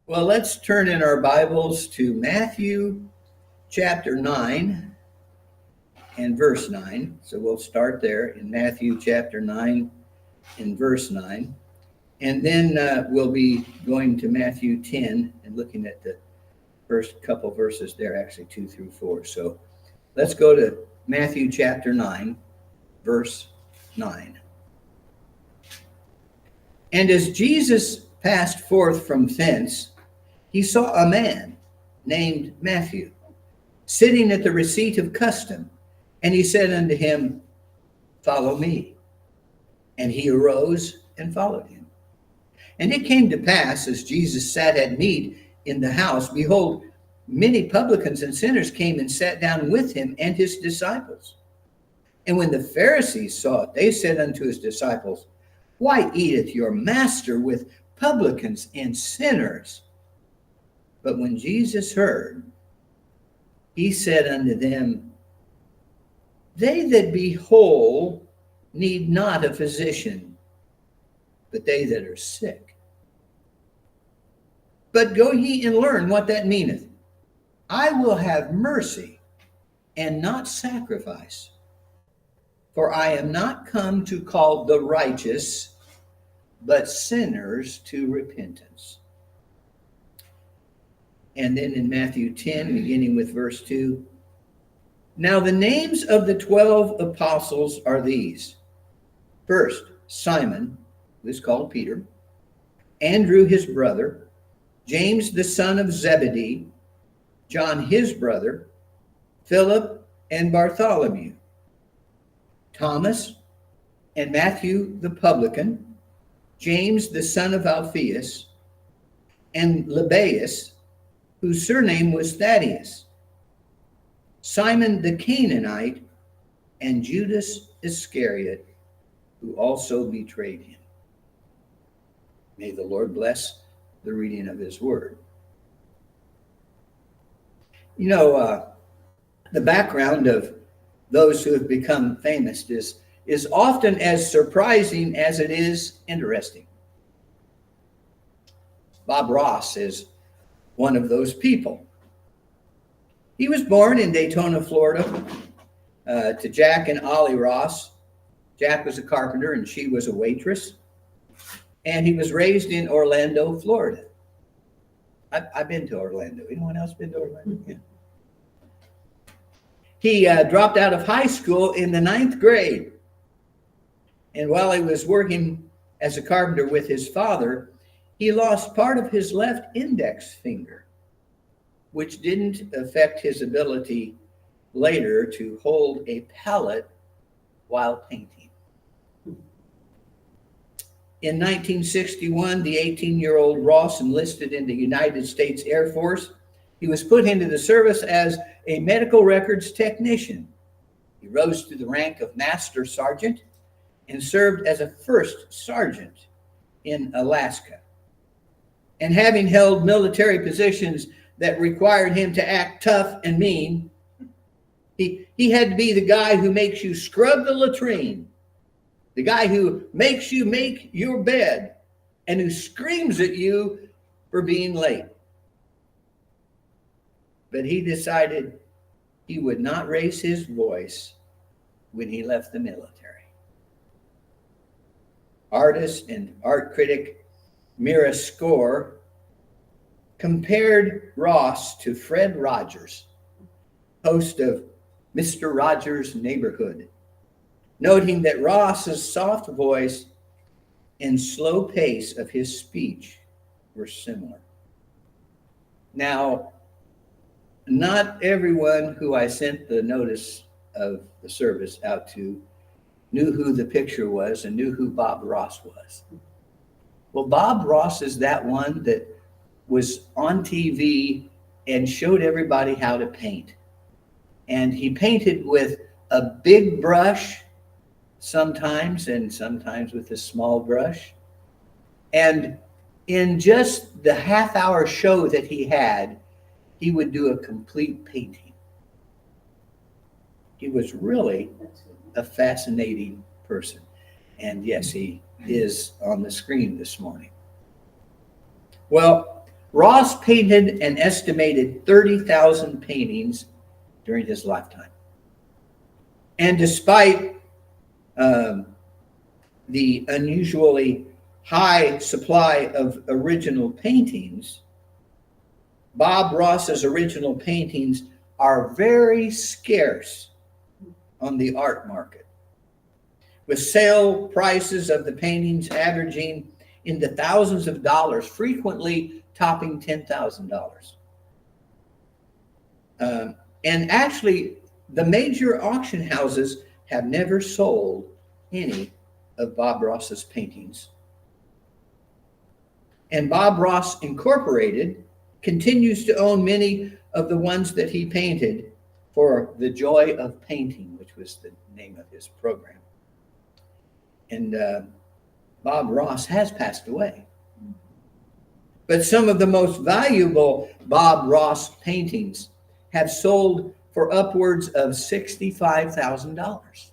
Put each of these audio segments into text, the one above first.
Well, let's turn in our Bibles to Matthew chapter 9 and verse 9. So we'll start there in Matthew chapter 9 and verse 9. And then we'll be going to Matthew 10 and looking at the first couple verses there, actually 2 through 4. So let's go to Matthew chapter 9, verse 9. And as Jesus passed forth from thence, he saw a man named Matthew sitting at the receipt of custom. And he said unto him, Follow me. And he arose and followed him. And it came to pass, as Jesus sat at meat in the house, behold, many publicans and sinners came and sat down with him and his disciples. And when the Pharisees saw it, they said unto his disciples, Why eateth your master with publicans and sinners? But when Jesus heard, he said unto them, They that be whole need not a physician, but they that are sick. But go ye and learn what that meaneth. I will have mercy and not sacrifice, for I am not come to call the righteous, but sinners to repentance. And then in Matthew 10, beginning with verse 2, Now the names of the 12 apostles are these. First, Simon, who is called Peter, Andrew his brother, James the son of Zebedee, John his brother, Philip and Bartholomew, Thomas and Matthew the publican, James the son of Alphaeus, and Lebbaeus, whose surname was Thaddeus, Simon the Canaanite, and Judas Iscariot, who also betrayed him. May the Lord bless the reading of his word. You know, the background of those who have become famous is often as surprising as it is interesting. Bob Ross is one of those people. He was born in Daytona, Florida, to Jack and Ollie Ross. Jack was a carpenter and she was a waitress. And he was raised in Orlando, Florida. I've been to Orlando. Anyone else been to Orlando? Yeah. He dropped out of high school in the 9th grade. And while he was working as a carpenter with his father, he lost part of his left index finger, which didn't affect his ability later to hold a palette while painting. In 1961, the 18-year-old Ross enlisted in the United States Air Force. He was put into the service as a medical records technician. He rose to the rank of master sergeant and served as a first sergeant in Alaska. And having held military positions that required him to act tough and mean, he had to be the guy who makes you scrub the latrine, the guy who makes you make your bed, and who screams at you for being late. But he decided he would not raise his voice when he left the military. Artist and art critic Mira Skor compared Ross to Fred Rogers, host of Mr. Rogers' Neighborhood, noting that Ross's soft voice and slow pace of his speech were similar. Now, not everyone who I sent the notice of the service out to knew who the picture was and knew who Bob Ross was. Well, Bob Ross is that one that was on TV and showed everybody how to paint. And he painted with a big brush sometimes, and sometimes with a small brush. And in just the half-hour show that he had, he would do a complete painting. He was really a fascinating person. And yes, he is on the screen this morning. Well, Ross painted an estimated 30,000 paintings during his lifetime. And despite the unusually high supply of original paintings, Bob Ross's original paintings are very scarce on the art market, with sale prices of the paintings averaging in the thousands of dollars, frequently topping $10,000. And actually, the major auction houses have never sold any of Bob Ross's paintings. And Bob Ross Incorporated continues to own many of the ones that he painted for The Joy of Painting, which was the name of his program. And Bob Ross has passed away. But some of the most valuable Bob Ross paintings have sold for upwards of $65,000.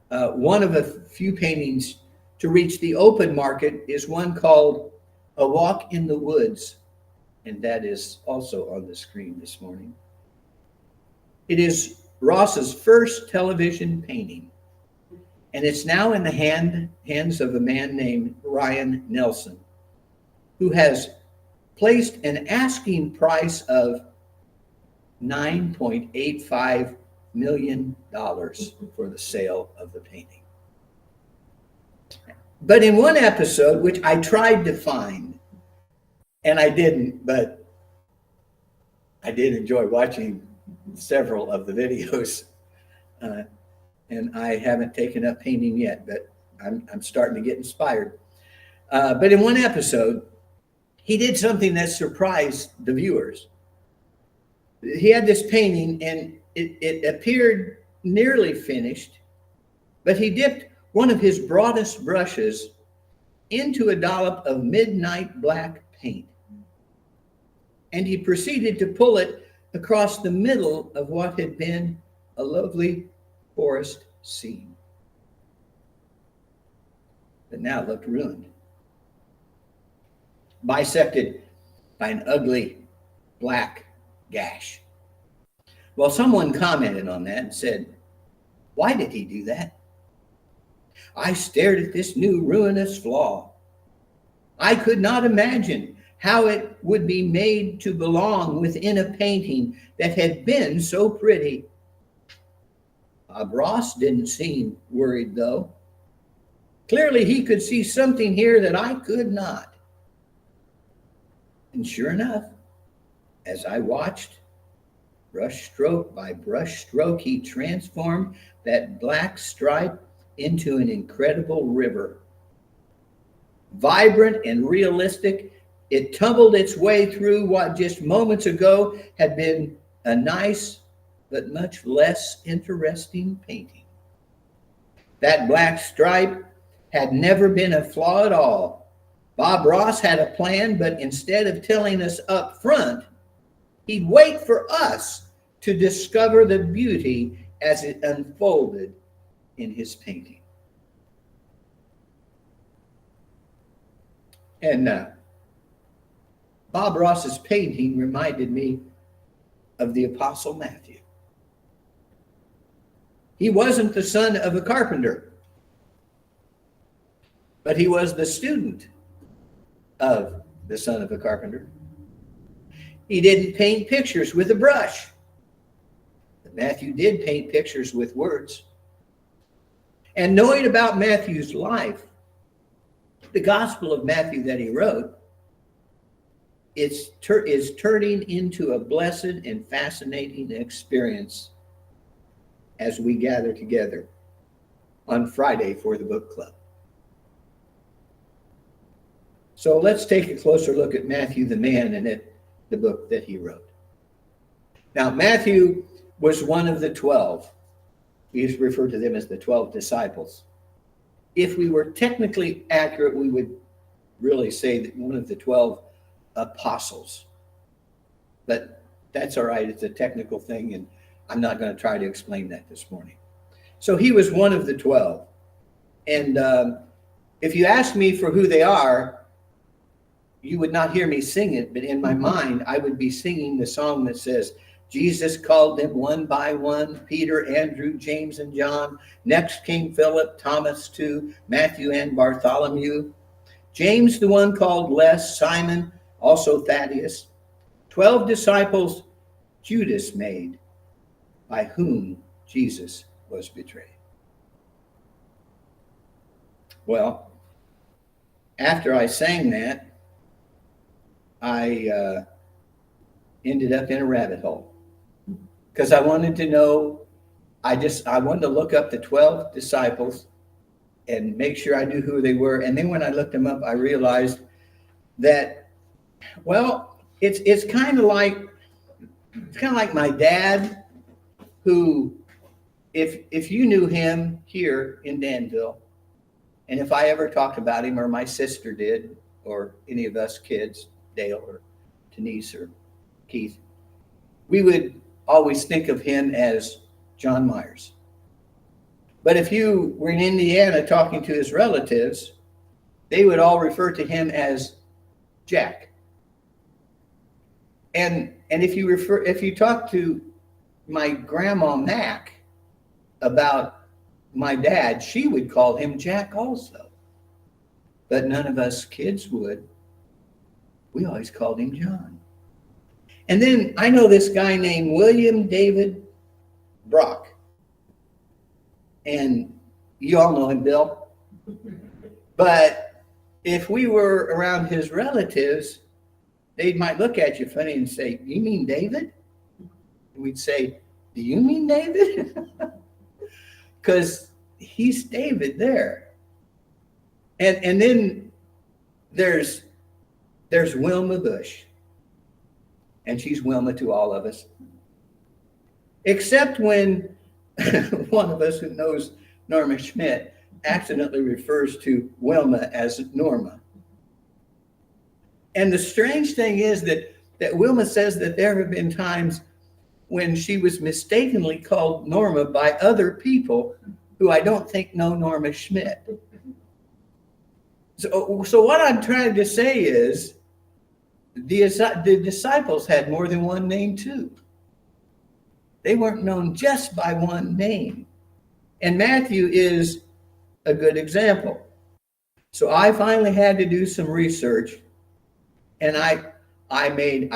One of a few paintings to reach the open market is one called A Walk in the Woods, and that is also on the screen this morning. It is Ross's first television painting, and it's now in the hands of a man named Ryan Nelson, who has placed an asking price of $9.85 million for the sale of the painting. But in one episode, which I tried to find, and I didn't, but I did enjoy watching several of the videos, and I haven't taken up painting yet, but I'm starting to get inspired. But in one episode, he did something that surprised the viewers. He had this painting, and it appeared nearly finished, but he dipped one of his broadest brushes into a dollop of midnight black paint, and he proceeded to pull it across the middle of what had been a lovely forest scene, but now looked ruined, bisected by an ugly black gash. Well, someone commented on that and said, "Why did he do that? I stared at this new ruinous flaw. I could not imagine how it would be made to belong within a painting that had been so pretty." Bob Ross didn't seem worried, though. Clearly, he could see something here that I could not. And sure enough, as I watched, brush stroke by brush stroke, he transformed that black stripe into an incredible river. Vibrant and realistic, it tumbled its way through what just moments ago had been a nice but much less interesting painting. That black stripe had never been a flaw at all. Bob Ross had a plan, but instead of telling us up front, he'd wait for us to discover the beauty as it unfolded in his painting. And Bob Ross's painting reminded me of the Apostle Matthew. He wasn't the son of a carpenter, but he was the student of the son of a carpenter. He didn't paint pictures with a brush, but Matthew did paint pictures with words. And knowing about Matthew's life, the Gospel of Matthew that he wrote is turning into a blessed and fascinating experience as we gather together on Friday for the book club. So let's take a closer look at Matthew the man and at the book that he wrote. Now, Matthew was one of the 12. We used to refer to them as the 12 disciples. If we were technically accurate, we would really say that one of the 12 apostles. But that's all right. It's a technical thing, and I'm not going to try to explain that this morning. So he was one of the 12. And if you ask me for who they are, you would not hear me sing it, but in my mind, I would be singing the song that says, Jesus called them one by one, Peter, Andrew, James, and John. Next came Philip, Thomas too, Matthew and Bartholomew. James, the one called Less, Simon, also Thaddeus. 12 disciples Judas made, by whom Jesus was betrayed. Well, after I sang that, I ended up in a rabbit hole because I wanted to know. I wanted to look up the 12 disciples and make sure I knew who they were. And then when I looked them up, I realized that, well, it's kind of like my dad, who, if you knew him here in Danville, and if I ever talked about him, or my sister did, or any of us kids, Dale or Denise or Keith, we would always think of him as John Myers. But if you were in Indiana talking to his relatives, they would all refer to him as Jack. And if you talk to my grandma Mac about my dad, she would call him Jack also. But none of us kids would. We always called him John. And then I know this guy named William David Brock. And you all know him, Bill. But if we were around his relatives, they might look at you funny and say, "You mean David?" And we'd say, "Do you mean David?" Because he's David there. And then there's Wilma Bush. And she's Wilma to all of us. Except when one of us who knows Norma Schmidt accidentally refers to Wilma as Norma. And the strange thing is that Wilma says that there have been times when she was mistakenly called Norma by other people who I don't think know Norma Schmidt. So what I'm trying to say is the disciples had more than one name too. They weren't known just by one name. And Matthew is a good example. So I finally had to do some research, and I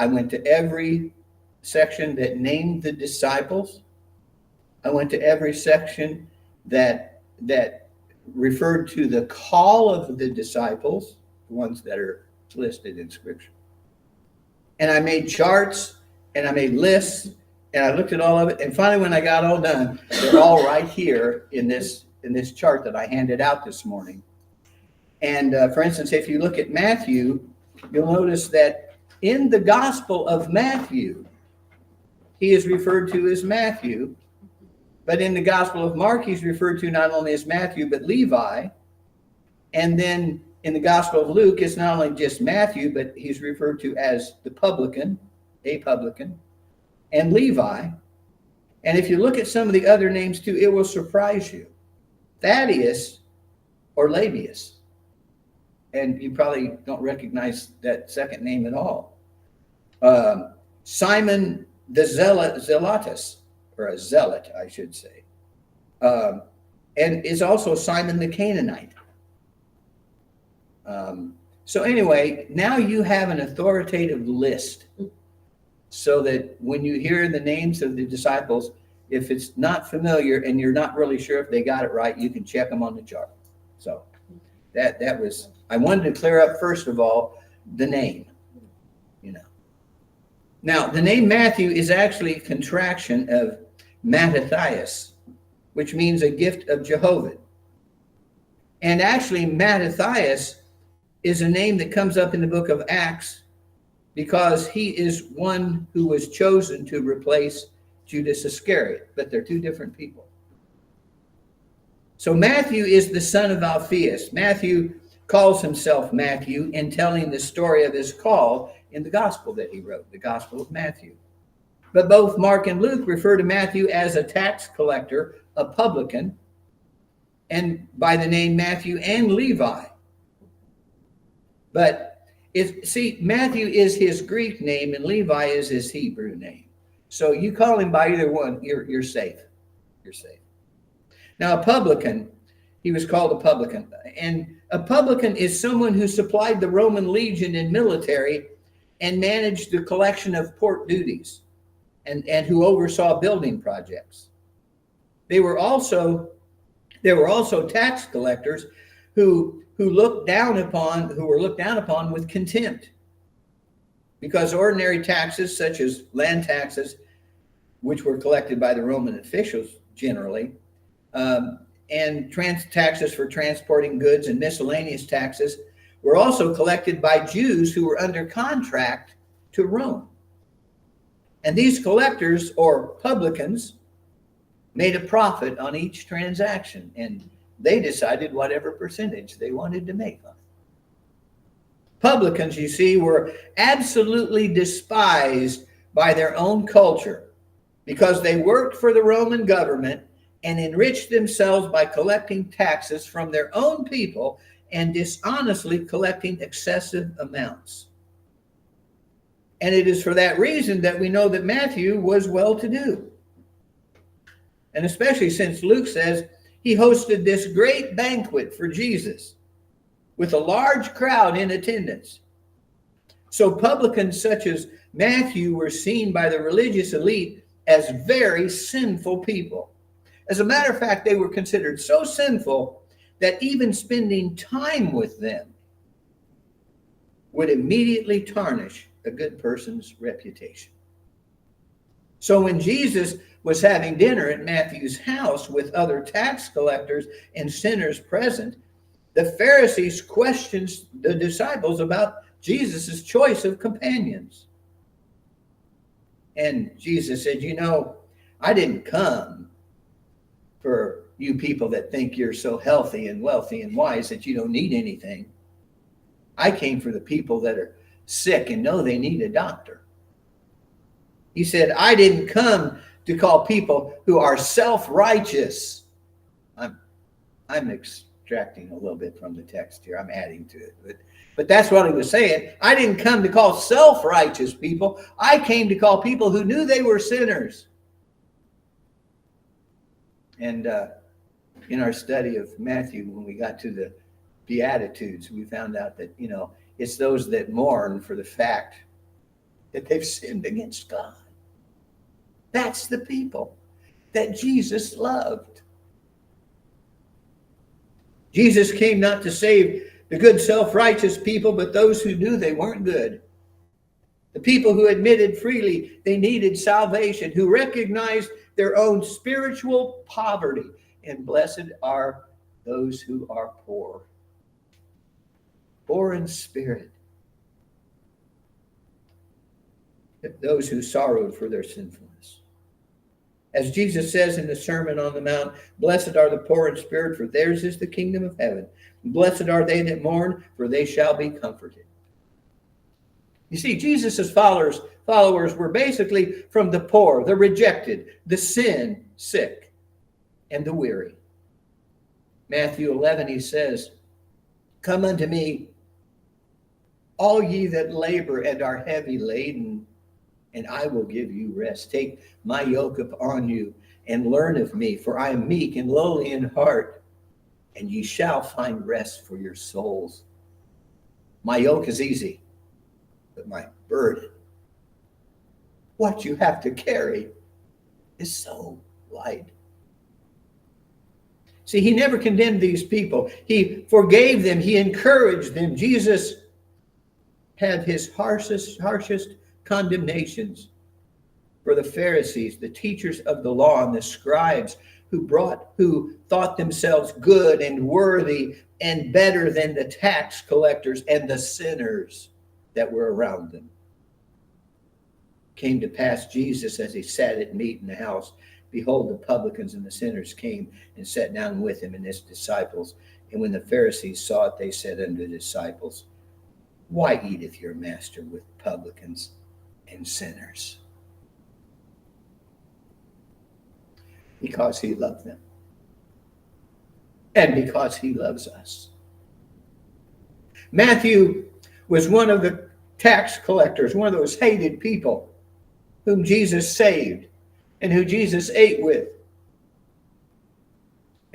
went to every section that named the disciples. I went to every section that referred to the call of the disciples, the ones that are listed in Scripture. And I made charts, and I made lists, and I looked at all of it. And finally, when I got all done, they're all right here in this chart that I handed out this morning. And for instance, if you look at Matthew, you'll notice that in the Gospel of Matthew, he is referred to as Matthew. But in the Gospel of Mark, he's referred to not only as Matthew, but Levi. And then in the Gospel of Luke, it's not only just Matthew, but he's referred to as the publican, a publican, and Levi. And if you look at some of the other names too, it will surprise you. Thaddeus or Labius. And you probably don't recognize that second name at all. Simon the Zealotus, or a zealot, I should say. And is also Simon the Canaanite. So anyway, now you have an authoritative list so that when you hear the names of the disciples, if it's not familiar and you're not really sure if they got it right, you can check them on the chart. So that was, I wanted to clear up, first of all, the name, Now, the name Matthew is actually a contraction of Mattathias, which means a gift of Jehovah. And actually, Mattathias is a name that comes up in the book of Acts because he is one who was chosen to replace Judas Iscariot, but they're two different people. So Matthew is the son of Alphaeus. Matthew calls himself Matthew in telling the story of his call in the gospel that he wrote, the Gospel of Matthew. But both Mark and Luke refer to Matthew as a tax collector, a publican, and by the name Matthew and Levi. But See, Matthew is his Greek name and Levi is his Hebrew name. So you call him by either one, you're safe. You're safe. Now, a publican, he was called a publican. And a publican is someone who supplied the Roman legion and military and managed the collection of port duties and who oversaw building projects. There were also tax collectors who were looked down upon with contempt, because ordinary taxes such as land taxes, which were collected by the Roman officials generally, and taxes for transporting goods and miscellaneous taxes were also collected by Jews who were under contract to Rome. And these collectors, or publicans, made a profit on each transaction, and they decided whatever percentage they wanted to make on it. Publicans, you see, were absolutely despised by their own culture because they worked for the Roman government and enriched themselves by collecting taxes from their own people and dishonestly collecting excessive amounts. And it is for that reason that we know that Matthew was well-to-do. And especially since Luke says he hosted this great banquet for Jesus with a large crowd in attendance. So publicans such as Matthew were seen by the religious elite as very sinful people. As a matter of fact, they were considered so sinful that even spending time with them would immediately tarnish a good person's reputation. So when Jesus was having dinner at Matthew's house with other tax collectors and sinners present, the Pharisees questioned the disciples about Jesus' choice of companions. And Jesus said, I didn't come for you people that think you're so healthy and wealthy and wise that you don't need anything. I came for the people that are sick and know they need a doctor. He said, I didn't come to call people who are self-righteous. I'm extracting a little bit from the text here. I'm adding to it. But that's what he was saying. I didn't come to call self-righteous people. I came to call people who knew they were sinners. And in our study of Matthew, when we got to the Beatitudes, we found out that, it's those that mourn for the fact that they've sinned against God. That's the people that Jesus loved. Jesus came not to save the good self-righteous people, but those who knew they weren't good. The people who admitted freely they needed salvation, who recognized their own spiritual poverty. And blessed are those who are poor in spirit. Those who sorrowed for their sinfulness. As Jesus says in the Sermon on the Mount, blessed are the poor in spirit, for theirs is the kingdom of heaven. Blessed are they that mourn, for they shall be comforted. You see, Jesus' followers were basically from the poor, the rejected, the sin sick, and the weary. Matthew 11, he says, come unto me, all ye that labor and are heavy laden, and I will give you rest. Take my yoke upon you and learn of me, for I am meek and lowly in heart, and ye shall find rest for your souls. My yoke is easy, but my burden, what you have to carry, is so light. See, he never condemned these people. He forgave them. He encouraged them. Jesus had his harshest condemnations for the Pharisees, the teachers of the law, and the scribes who thought themselves good and worthy and better than the tax collectors and the sinners that were around them. Came to pass, Jesus, as he sat at meat in the house, behold, the publicans and the sinners came and sat down with him and his disciples. And when the Pharisees saw it, they said unto the disciples, why eateth your master with publicans and sinners? Because he loved them. And because he loves us. Matthew was one of the tax collectors, one of those hated people whom Jesus saved and who Jesus ate with.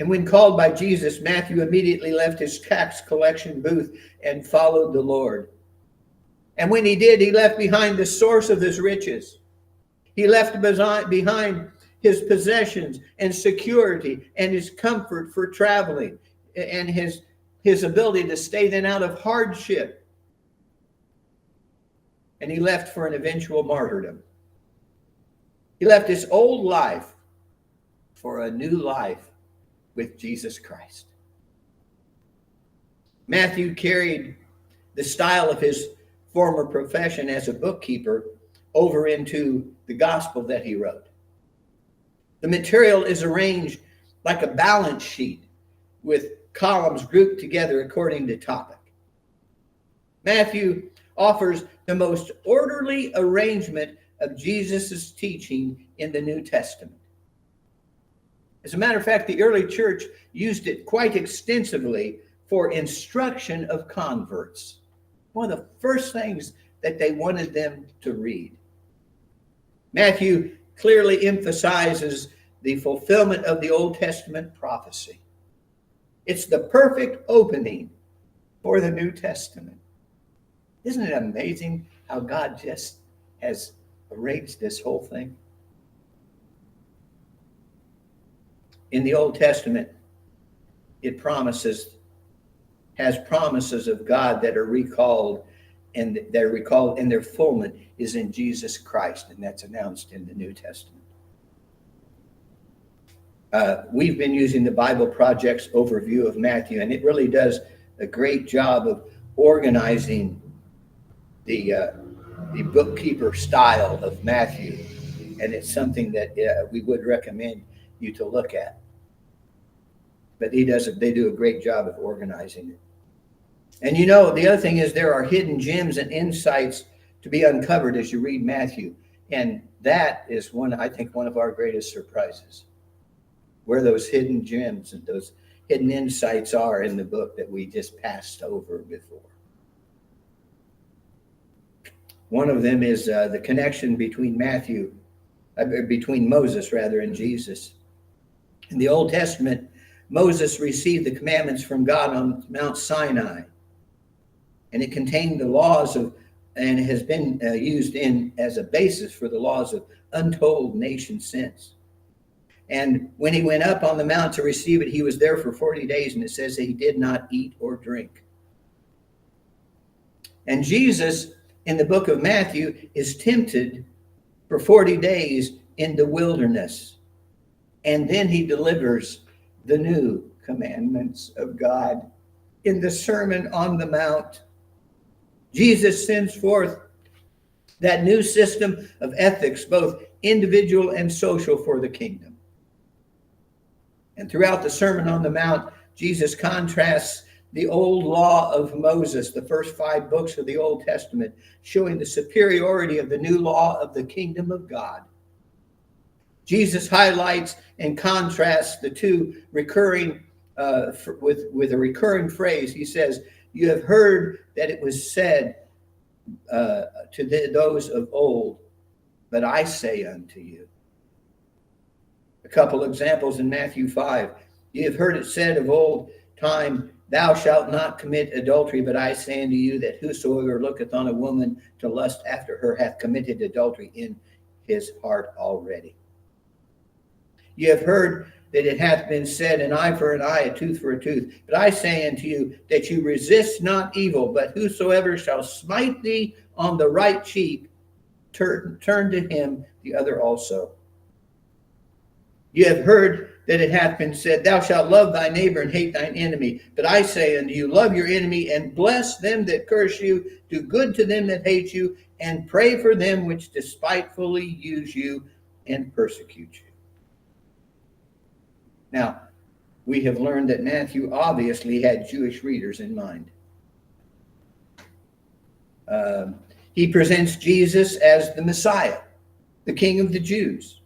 And when called by Jesus, Matthew immediately left his tax collection booth and followed the Lord. And when he did, he left behind the source of his riches. He left behind his possessions and security and his comfort for traveling and his ability to stay then out of hardship. And he left for an eventual martyrdom. He left his old life for a new life with Jesus Christ. Matthew carried the style of his former profession as a bookkeeper over into the gospel that he wrote. The material is arranged like a balance sheet with columns grouped together according to topic. Matthew offers the most orderly arrangement of Jesus' teaching in the New Testament. As a matter of fact, the early church used it quite extensively for instruction of converts. One of the first things that they wanted them to read. Matthew clearly emphasizes the fulfillment of the Old Testament prophecy. It's the perfect opening for the New Testament. Isn't it amazing how God just has arranged this whole thing? In the Old Testament, it has promises of God that are recalled, and they're recalled, and their fulfillment is in Jesus Christ, and that's announced in the New Testament. We've been using the Bible Project's overview of Matthew, and it really does a great job of organizing the bookkeeper style of Matthew, and it's something that we would recommend you to look at. But they do a great job of organizing it. And the other thing is there are hidden gems and insights to be uncovered as you read Matthew. And that is one of our greatest surprises, where those hidden gems and those hidden insights are in the book that we just passed over before. One of them is the connection between Moses and Jesus. In the Old Testament, Moses received the commandments from God on Mount Sinai, and it contained the laws and has been used as a basis for the laws of untold nations since. And when he went up on the mount to receive it, he was there for 40 days, and it says that he did not eat or drink. And Jesus, in the book of Matthew, is tempted for 40 days in the wilderness. And then he delivers the new commandments of God in the Sermon on the Mount. Jesus sends forth that new system of ethics, both individual and social, for the kingdom. And throughout the Sermon on the Mount, Jesus contrasts the old law of Moses, the first 5 books of the Old Testament, showing the superiority of the new law of the kingdom of God. Jesus highlights and contrasts the two recurring with a recurring phrase. He says, "You have heard that it was said to those of old, but I say unto you." A couple examples in Matthew 5. "You have heard it said of old time, thou shalt not commit adultery, but I say unto you that whosoever looketh on a woman to lust after her hath committed adultery in his heart already. You have heard that it hath been said, an eye for an eye, a tooth for a tooth. But I say unto you that you resist not evil, but whosoever shall smite thee on the right cheek, turn to him the other also. You have heard that it hath been said, thou shalt love thy neighbor and hate thine enemy. But I say unto you, love your enemy and bless them that curse you, do good to them that hate you, and pray for them which despitefully use you and persecute you." Now, we have learned that Matthew obviously had Jewish readers in mind. He presents Jesus as the Messiah, the King of the Jews,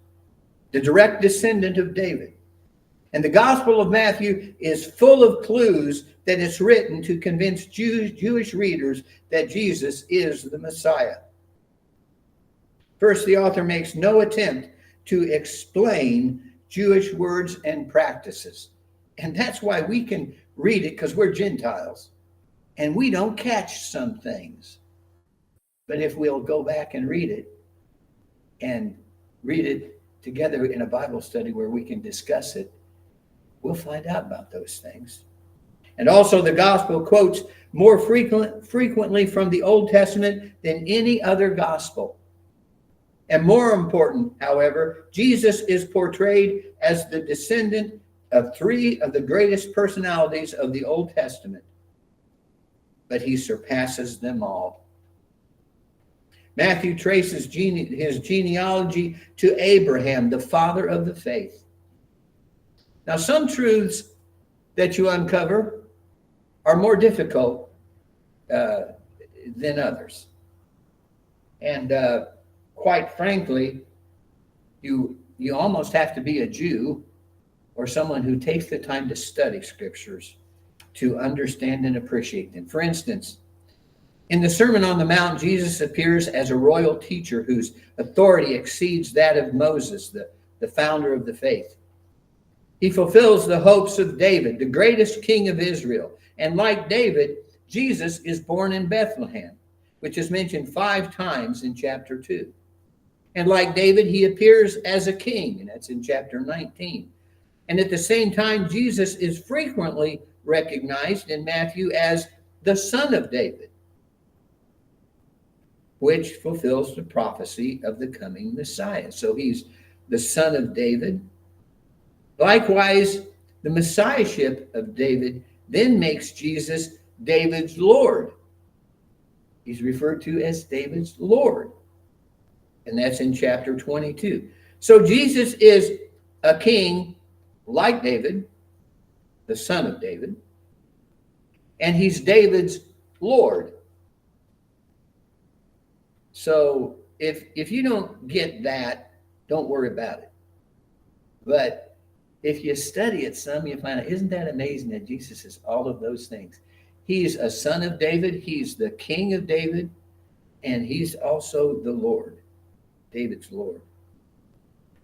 the direct descendant of David. And the Gospel of Matthew is full of clues that it's written to convince Jewish readers that Jesus is the Messiah. First, the author makes no attempt to explain Jewish words and practices. And that's why we can read it, because we're Gentiles and we don't catch some things. But if we'll go back and read it together in a Bible study where we can discuss it, we'll find out about those things. And also, the gospel quotes more frequently from the Old Testament than any other gospel. And more important, however, Jesus is portrayed as the descendant of three of the greatest personalities of the Old Testament, but he surpasses them all. Matthew traces his genealogy to Abraham, the father of the faith. Now, some truths that you uncover are more difficult than others. And quite frankly, you almost have to be a Jew or someone who takes the time to study scriptures to understand and appreciate them. For instance, in the Sermon on the Mount, Jesus appears as a royal teacher whose authority exceeds that of Moses, the founder of the faith. He fulfills the hopes of David, the greatest king of Israel. And like David, Jesus is born in Bethlehem, which is mentioned 5 times in chapter 2. And like David, he appears as a king, and that's in chapter 19. And at the same time, Jesus is frequently recognized in Matthew as the son of David, which fulfills the prophecy of the coming Messiah. So he's the son of David. Likewise, the messiahship of David then makes Jesus David's Lord. He's referred to as David's Lord. And that's in chapter 22. So Jesus is a king like David, the son of David, and he's David's Lord. So if you don't get that, don't worry about it. But if you study it some, you find out, isn't that amazing that Jesus is all of those things? He's a son of David, he's the king of David, and he's also the Lord, David's Lord.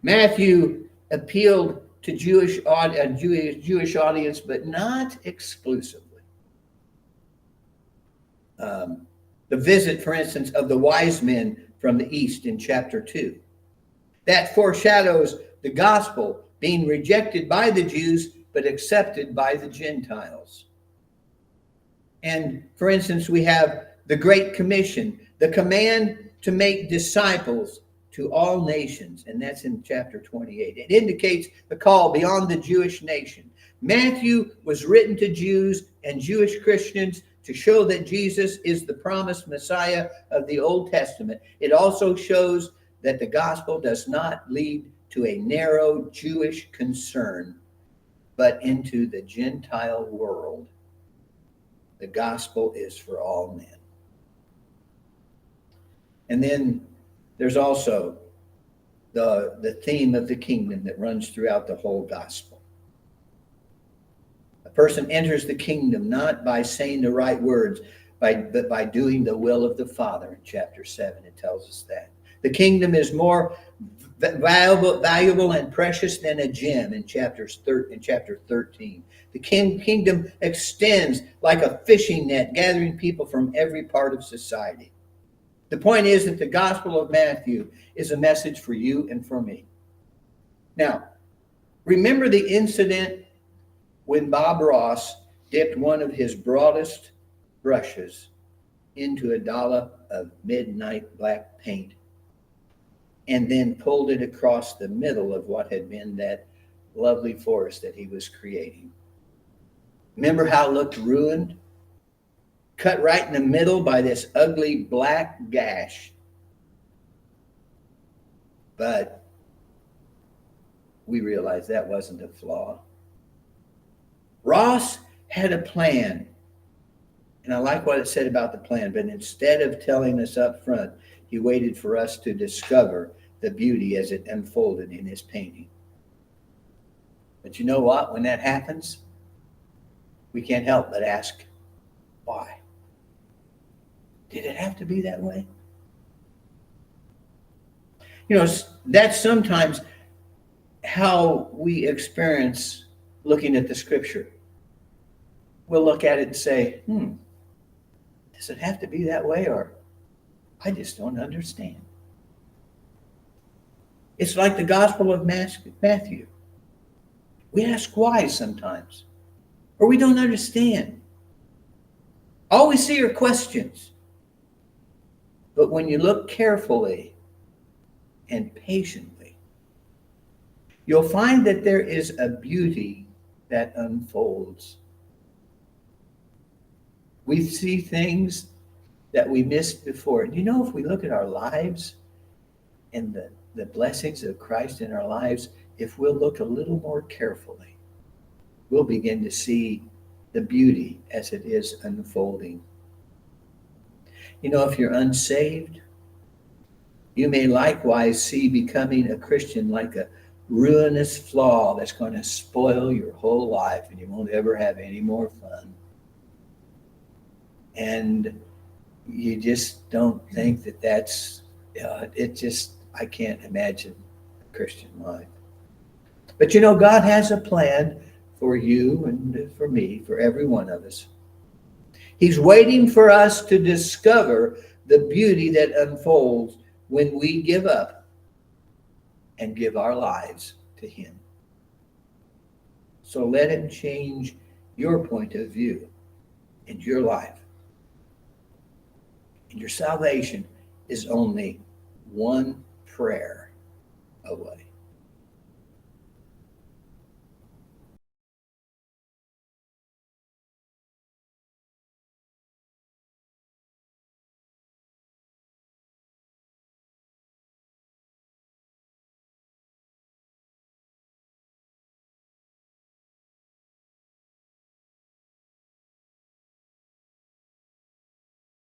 Matthew appealed to Jewish audience, but not exclusively. The visit, for instance, of the wise men from the east in chapter 2. That foreshadows the gospel being rejected by the Jews, but accepted by the Gentiles. And for instance, we have the Great Commission, the command to make disciples to all nations, and that's in chapter 28. It indicates the call beyond the Jewish nation. Matthew was written to Jews and Jewish Christians to show that Jesus is the promised Messiah of the Old Testament. It also shows that the gospel does not lead to a narrow Jewish concern, but into the Gentile world. The gospel is for all men. And then there's also the theme of the kingdom that runs throughout the whole gospel. A person enters the kingdom not by saying the right words, but by doing the will of the Father. In chapter 7, it tells us that. The kingdom is more valuable and precious than a gem in chapter 13. The kingdom extends like a fishing net, gathering people from every part of society. The point is that the Gospel of Matthew is a message for you and for me. Now, remember the incident when Bob Ross dipped one of his broadest brushes into a dollop of midnight black paint and then pulled it across the middle of what had been that lovely forest that he was creating. Remember how it looked ruined? Cut right in the middle by this ugly black gash. But we realized that wasn't a flaw. Ross had a plan. And I like what it said about the plan, but instead of telling us up front, he waited for us to discover the beauty as it unfolded in his painting. But you know what? When that happens, we can't help but ask, why? Did it have to be that way? That's sometimes how we experience looking at the scripture. We'll look at it and say, does it have to be that way? Or I just don't understand. It's like the Gospel of Matthew. We ask why sometimes, or we don't understand. All we see are questions. But when you look carefully and patiently, you'll find that there is a beauty that unfolds. We see things that we missed before. And if we look at our lives and the blessings of Christ in our lives, if we'll look a little more carefully, we'll begin to see the beauty as it is unfolding. If you're unsaved, you may likewise see becoming a Christian like a ruinous flaw that's going to spoil your whole life and you won't ever have any more fun. And you just don't think that's, I can't imagine a Christian life. But God has a plan for you and for me, for every one of us. He's waiting for us to discover the beauty that unfolds when we give up and give our lives to Him. So let Him change your point of view in your life. And your salvation is only one prayer away.